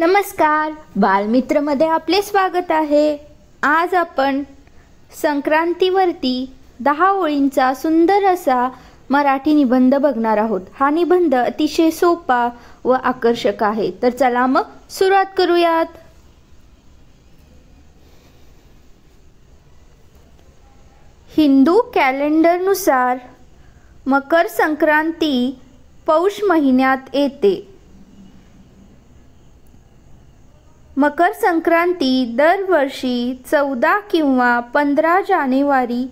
नमस्कार, बालमित्रमध्ये आपले स्वागत आहे। आज आपण संक्रांतीवरती 10 ओळींचा सुंदर असा मराठी निबंध बघणार आहोत। हा निबंध अतिशय सोपा व आकर्षक आहे। तर चला मग सुरुवात करूयात। हिंदू कॅलेंडरनुसार मकर संक्रांती पौष महिन्यात येते। मकर संक्रांती दरवर्षी 14 किंवा 15 जानेवारी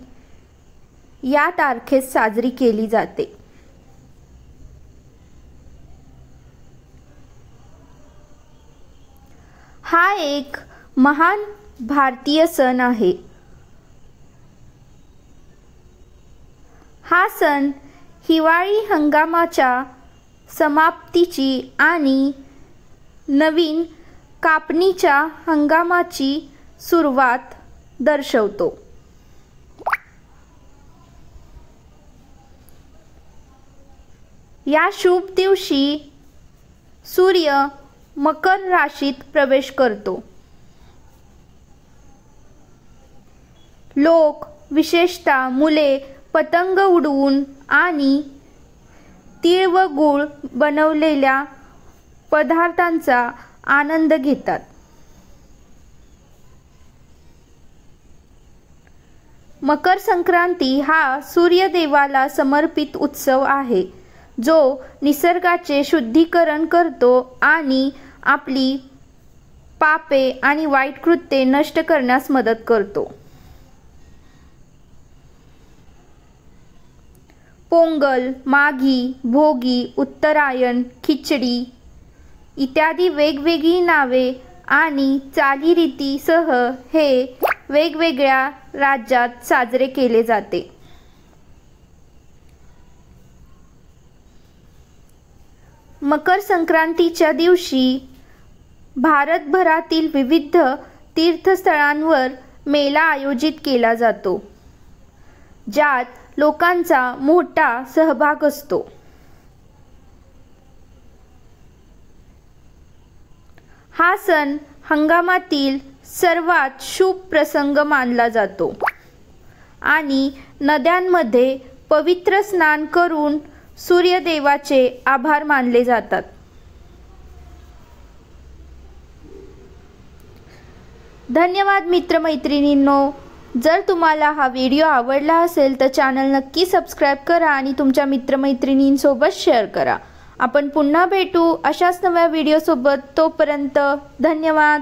या तारखेत साजरी केली जाते। हा एक महान भारतीय सण आहे। हा सण हिवाळी हंगामाच्या समाप्तीची आणि नवीन कापणीच्या हंगामाची सुरुवात दर्शवतो। या शुभ दिवशी सूर्य मकर राशीत प्रवेश करतो। लोक विशेषतः मुले पतंग उडवून आणि तीळ व गूळ बनवलेल्या पदार्थांचा आनंद घेतात। मकर संक्रांती हा सूर्यदेवाला समर्पित उत्सव आहे, जो निसर्गाचे शुद्धीकरण करतो आणि आपली पापे आणि वाईट कृत्ये नष्ट करण्यास मदत करतो। पोंगल, माघी, भोगी, उत्तरायण, खिचडी इत्यादी वेगवेगळी नावे आणि चालीरीतीसह हे वेगवेगळ्या राज्यात साजरे केले जाते। मकर संक्रांतीच्या दिवशी भारतभरातील विविध तीर्थस्थळांवर मेळा आयोजित केला जातो, ज्यात लोकांचा मोठा सहभाग असतो। हा सण हंगामातील सर्वात शुभ प्रसंग मानला जातो आणि नद्यांमध्ये पवित्र स्नान करून सूर्यदेवाचे आभार मानले जातात। धन्यवाद मित्रमैत्रिणींनो। जर तुम्हाला हा व्हिडिओ आवडला असेल तर चॅनल नक्की सबस्क्राइब करा आणि तुमच्या मित्रमैत्रिणींसोबत शेअर करा। आपण पुन्हा भेटू अशाच नव्या व्हिडिओ सोबत। तोपर्यंत धन्यवाद।